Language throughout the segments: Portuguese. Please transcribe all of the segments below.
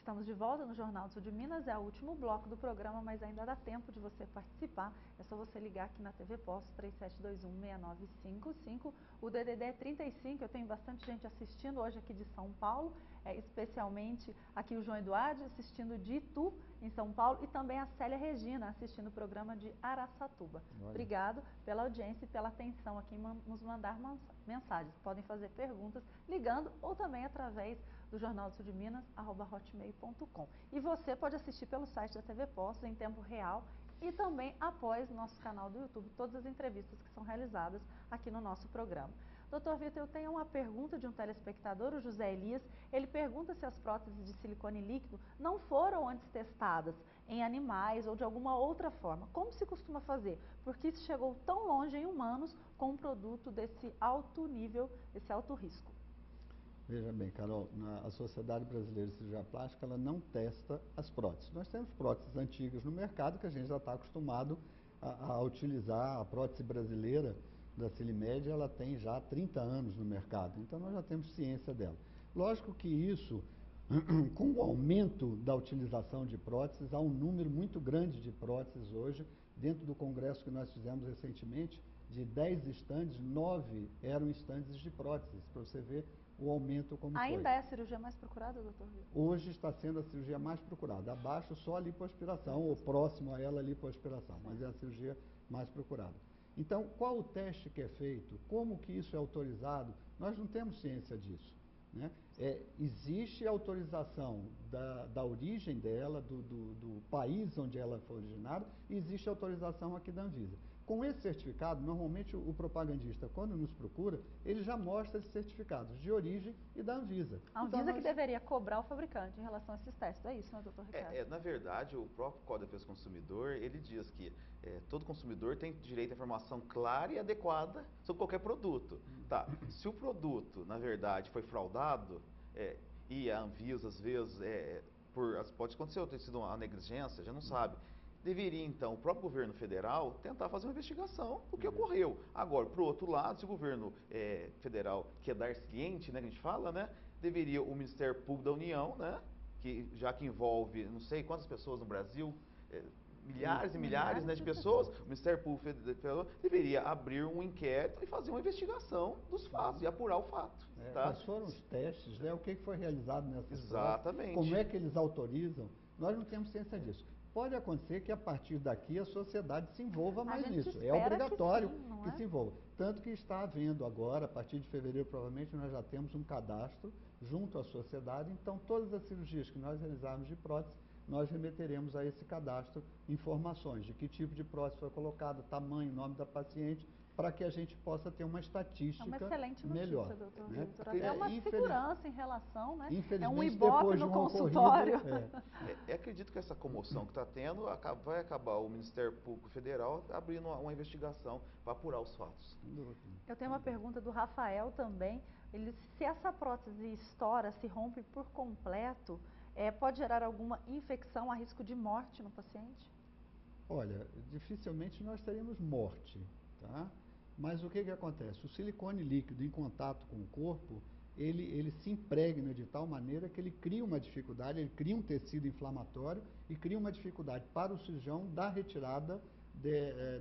Estamos de volta no Jornal do Sul de Minas, é o último bloco do programa, mas ainda dá tempo de você participar. É só você ligar aqui na TV Poços 3721-6955. O DDD é 35, eu tenho bastante gente assistindo hoje aqui de São Paulo, especialmente aqui o João Eduardo assistindo de Itu, em São Paulo, e também a Célia Regina assistindo o programa de Araçatuba. Olha. Obrigado pela audiência e pela atenção aqui em nos mandar mensagens. Podem fazer perguntas ligando ou também através do Jornal do Sul de Minas, @hotmail.com. E você pode assistir pelo site da TV Poços em tempo real e também após nosso canal do YouTube, todas as entrevistas que são realizadas aqui no nosso programa. Doutor Vitor, eu tenho uma pergunta de um telespectador, o José Elias. Ele pergunta se as próteses de silicone líquido não foram antes testadas em animais ou de alguma outra forma. Como se costuma fazer? Porque isso chegou tão longe em humanos com um produto desse alto nível, desse alto risco. Veja bem, Carol, a Sociedade Brasileira de Cirurgia Plástica, ela não testa as próteses. Nós temos próteses antigas no mercado que a gente já está acostumado a utilizar. A prótese brasileira da Silimed, ela tem já 30 anos no mercado, então nós já temos ciência dela. Lógico que isso, com o aumento da utilização de próteses, há um número muito grande de próteses hoje. Dentro do congresso que nós fizemos recentemente, de 10 estandes, 9 eram estandes de próteses, para você ver o aumento como foi. Ainda é a cirurgia mais procurada, doutor Vitor? Hoje está sendo a cirurgia mais procurada. Abaixo só a lipoaspiração, ou próximo a ela a lipoaspiração, mas é a cirurgia mais procurada. Então, qual o teste que é feito? Como que isso é autorizado? Nós não temos ciência disso, né? Existe autorização da origem dela, do país onde ela foi originada, e existe autorização aqui da Anvisa. Com esse certificado, normalmente o propagandista, quando nos procura, ele já mostra esses certificados de origem e da Anvisa. A Anvisa que deveria cobrar o fabricante em relação a esses testes, é isso, né, doutor Ricardo? Na verdade, o próprio Código de Defesa do Consumidor, ele diz que todo consumidor tem direito à informação clara e adequada sobre qualquer produto. Tá, se o produto, na verdade, foi fraudado, e a Anvisa, às vezes, pode acontecer ter sido uma negligência, já não sabe. Deveria, então, o próprio governo federal tentar fazer uma investigação do que ocorreu. Agora, por outro lado, se o governo federal quer dar ciente, né, que a gente fala, né, deveria o Ministério Público da União, né, já que envolve não sei quantas pessoas no Brasil, milhares e milhares, né, de pessoas, o Ministério Público Federal deveria abrir um inquérito e fazer uma investigação dos fatos e apurar o fato. Tá? Quais foram os testes, né? O que foi realizado nessas Exatamente. Como é que eles autorizam? Nós não temos ciência disso. Pode acontecer que a partir daqui a sociedade se envolva mais nisso. É obrigatório que se envolva. Tanto que está havendo agora, a partir de fevereiro, provavelmente, nós já temos um cadastro junto à sociedade. Então, todas as cirurgias que nós realizarmos de prótese, nós remeteremos a esse cadastro informações de que tipo de prótese foi colocada, tamanho, nome da paciente, para que a gente possa ter uma estatística melhor. É uma excelente notícia, melhor, doutor né? Vitor. Até uma segurança em relação, né? É um Infelizmente, ibope no consultório. Acredito que essa comoção que está tendo vai acabar o Ministério Público Federal abrindo uma investigação para apurar os fatos. Eu tenho uma pergunta do Rafael também. Se essa prótese estoura, se rompe por completo, pode gerar alguma infecção a risco de morte no paciente? Olha, dificilmente nós teremos morte, tá? Mas o que acontece? O silicone líquido em contato com o corpo, ele se impregna de tal maneira que ele cria uma dificuldade, ele cria um tecido inflamatório e cria uma dificuldade para o cirurgião da retirada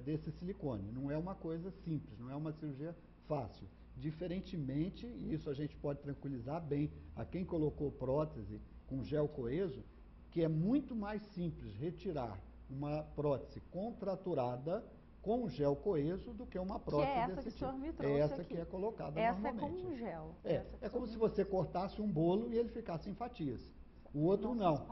desse silicone. Não é uma coisa simples, não é uma cirurgia fácil. Diferentemente, e isso a gente pode tranquilizar bem a quem colocou prótese com gel coeso, que é muito mais simples retirar uma prótese contraturada com gel coeso do que uma prótese que é essa desse que tipo. O senhor me trouxe essa aqui. que é colocada essa normalmente. É com gel. É como se você cortasse um bolo e ele ficasse em fatias. O outro não.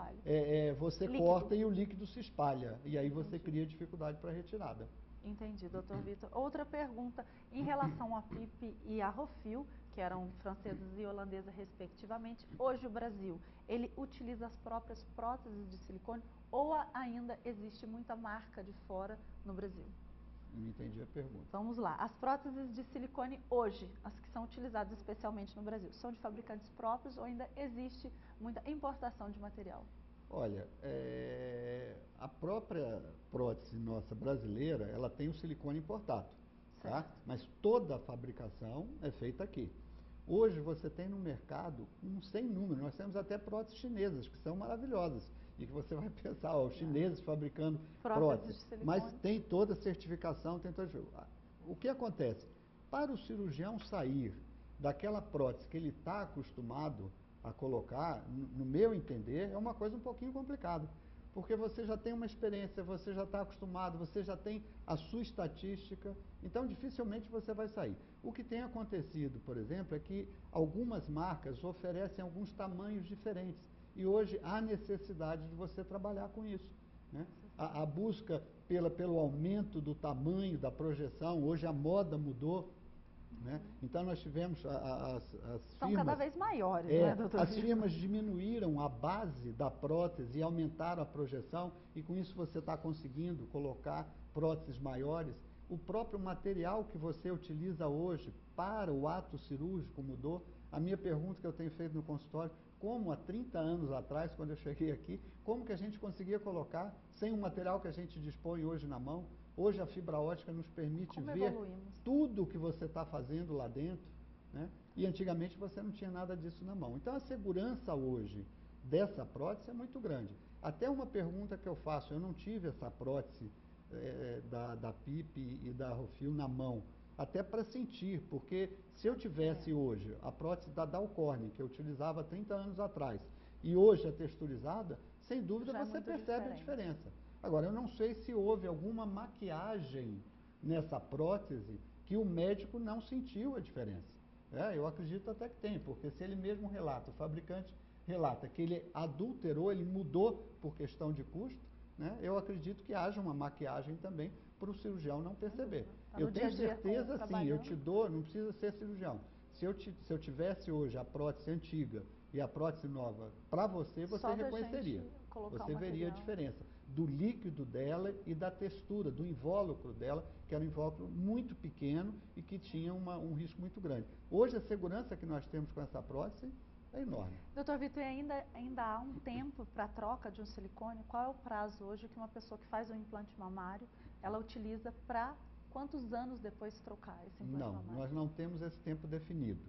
Você líquido. Corta e o líquido se espalha. E aí você cria dificuldade para a retirada. Entendi, doutor Vitor. Outra pergunta, em relação à PIP e à Rofil, que eram francesas e holandesas respectivamente, hoje o Brasil, ele utiliza as próprias próteses de silicone ou ainda existe muita marca de fora no Brasil? Não entendi a pergunta. Vamos lá, as próteses de silicone hoje, as que são utilizadas especialmente no Brasil, são de fabricantes próprios ou ainda existe muita importação de material? Olha, a própria prótese nossa brasileira, ela tem o silicone importado, tá? Mas toda a fabricação é feita aqui. Hoje você tem no mercado um sem número, nós temos até próteses chinesas, que são maravilhosas, e que você vai pensar, ó, os chineses fabricando próteses, mas tem toda a certificação, tem toda... O que acontece? Para o cirurgião sair daquela prótese que ele está acostumado a colocar, no meu entender, é uma coisa um pouquinho complicada, porque você já tem uma experiência, você já está acostumado, você já tem a sua estatística, então dificilmente você vai sair. O que tem acontecido, por exemplo, é que algumas marcas oferecem alguns tamanhos diferentes, e hoje há necessidade de você trabalhar com isso, né? A busca pelo aumento do tamanho da projeção, hoje a moda mudou, né? Então nós tivemos as São firmas... cada vez maiores, né, doutor? As firmas diminuíram a base da prótese e aumentaram a projeção, e com isso você está conseguindo colocar próteses maiores. O próprio material que você utiliza hoje para o ato cirúrgico mudou. A minha pergunta que eu tenho feito no consultório, como há 30 anos atrás, quando eu cheguei aqui, como que a gente conseguia colocar sem o material que a gente dispõe hoje na mão? Hoje a fibra ótica nos permite ver tudo o que você está fazendo lá dentro, né? E antigamente você não tinha nada disso na mão. Então a segurança hoje dessa prótese é muito grande. Até uma pergunta que eu faço, eu não tive essa prótese da PIP e da Rofil na mão, até para sentir, porque se eu tivesse hoje a prótese da Dalcorn, que eu utilizava 30 anos atrás, e hoje a texturizada, sem dúvida você percebe a diferença. Agora, eu não sei se houve alguma maquiagem nessa prótese que o médico não sentiu a diferença. Eu acredito até que tem, porque se ele mesmo relata, o fabricante relata que ele adulterou, ele mudou por questão de custo, né? Eu acredito que haja uma maquiagem também para o cirurgião não perceber. Eu tenho certeza, sim, eu te dou, não precisa ser cirurgião. Se eu tivesse hoje a prótese antiga e a prótese nova para você, você reconheceria. Você veria a diferença do líquido dela e da textura, do invólucro dela, que era um invólucro muito pequeno e que tinha um risco muito grande. Hoje a segurança que nós temos com essa prótese é enorme. Doutor Vitor, e ainda há um tempo para a troca de um silicone? Qual é o prazo hoje que uma pessoa que faz um implante mamário, ela utiliza para quantos anos depois trocar esse implante mamário? Não, nós não temos esse tempo definido.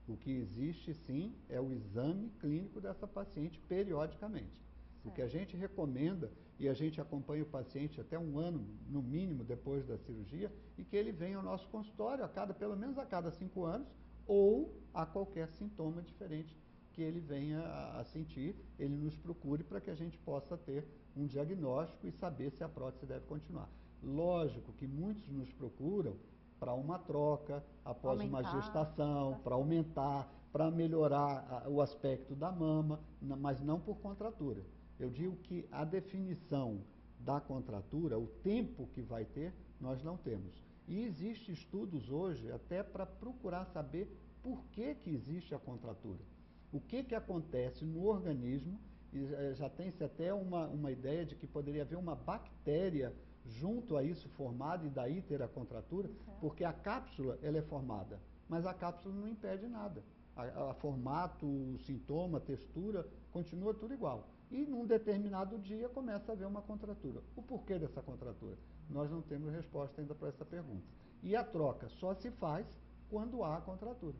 O que existe, sim, é o exame clínico dessa paciente periodicamente. Certo. O que a gente recomenda, e a gente acompanha o paciente até um ano, no mínimo, depois da cirurgia, e que ele venha ao nosso consultório pelo menos a cada 5 anos, ou a qualquer sintoma diferente que ele venha a sentir, ele nos procure para que a gente possa ter um diagnóstico e saber se a prótese deve continuar. Lógico que muitos nos procuram para uma troca, após uma gestação, para aumentar, para melhorar o aspecto da mama, mas não por contratura. Eu digo que a definição da contratura, o tempo que vai ter, nós não temos. E existem estudos hoje até para procurar saber por que existe a contratura. O que acontece no organismo, e já tem-se até uma ideia de que poderia haver uma bactéria junto a isso formada e daí ter a contratura, porque a cápsula ela é formada, mas a cápsula não impede nada. A formato, o sintoma, a textura, continua tudo igual. E num determinado dia começa a haver uma contratura. O porquê dessa contratura? Nós não temos resposta ainda para essa pergunta. E a troca só se faz quando há a contratura.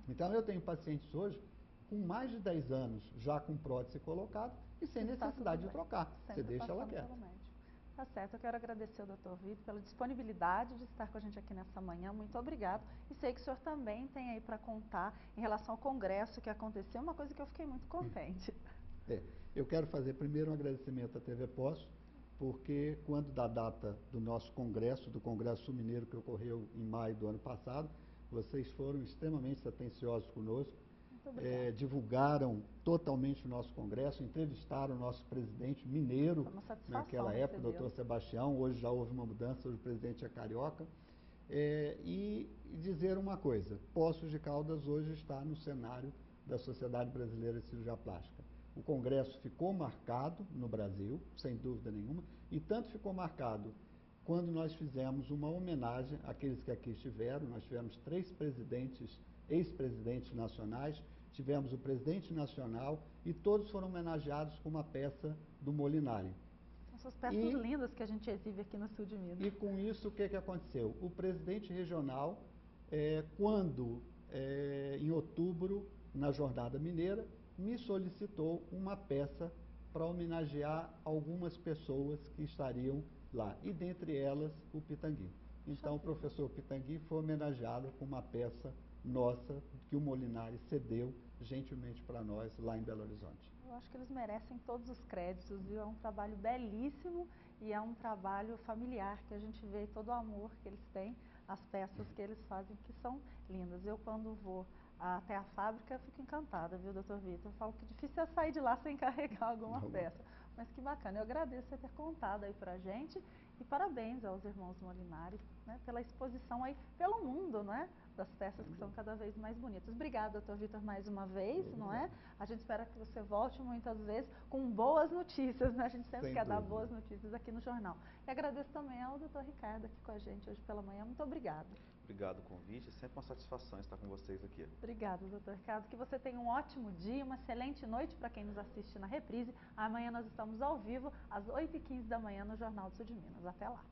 Então eu tenho pacientes hoje com mais de 10 anos já com prótese colocada e sem necessidade de trocar. Você deixa ela quieta. Tá certo, eu quero agradecer ao Dr. Vitor pela disponibilidade de estar com a gente aqui nessa manhã, muito obrigado. E sei que o senhor também tem aí para contar em relação ao congresso que aconteceu, uma coisa que eu fiquei muito contente. Eu quero fazer primeiro um agradecimento à TV POS, porque quando da data do nosso congresso, do Congresso Sul Mineiro que ocorreu em maio do ano passado, vocês foram extremamente atenciosos conosco, divulgaram totalmente o nosso congresso, entrevistaram o nosso presidente mineiro, naquela época, o doutor Sebastião, hoje já houve uma mudança, hoje o presidente é carioca, e dizer uma coisa, Poços de Caldas hoje está no cenário da Sociedade Brasileira de Cirurgia Plástica. O congresso ficou marcado no Brasil, sem dúvida nenhuma, e tanto ficou marcado quando nós fizemos uma homenagem àqueles que aqui estiveram. Nós tivemos 3 presidentes, ex-presidentes nacionais, tivemos o presidente nacional e todos foram homenageados com uma peça do Molinari. Essas peças lindas que a gente exibe aqui no sul de Minas. E com isso, o que aconteceu? O presidente regional, quando em outubro, na Jornada Mineira, me solicitou uma peça para homenagear algumas pessoas que estariam lá, e dentre elas o Pitangui. Então, o professor Pitangui foi homenageado com uma peça nossa, que o Molinari cedeu gentilmente para nós lá em Belo Horizonte. Eu acho que eles merecem todos os créditos, viu? É um trabalho belíssimo e é um trabalho familiar, que a gente vê todo o amor que eles têm, as peças que eles fazem, que são lindas. Eu, quando vou até a fábrica, fico encantada, viu, doutor Vitor? Eu falo que difícil é sair de lá sem carregar alguma peça. Mas que bacana, eu agradeço você ter contado aí pra gente e parabéns aos irmãos Molinari, né, pela exposição aí pelo mundo, né, das peças que são cada vez mais bonitas. Obrigada, doutor Vitor, mais uma vez, não é? A gente espera que você volte muitas vezes com boas notícias, né? A gente sempre quer dar boas notícias aqui no jornal. E agradeço também ao doutor Ricardo aqui com a gente hoje pela manhã. Muito obrigada. Obrigado o convite, é sempre uma satisfação estar com vocês aqui. Obrigada, doutor Ricardo. Que você tenha um ótimo dia, uma excelente noite para quem nos assiste na reprise. Amanhã nós estamos ao vivo, às 8h15 da manhã, no Jornal do Sul de Minas. Até lá.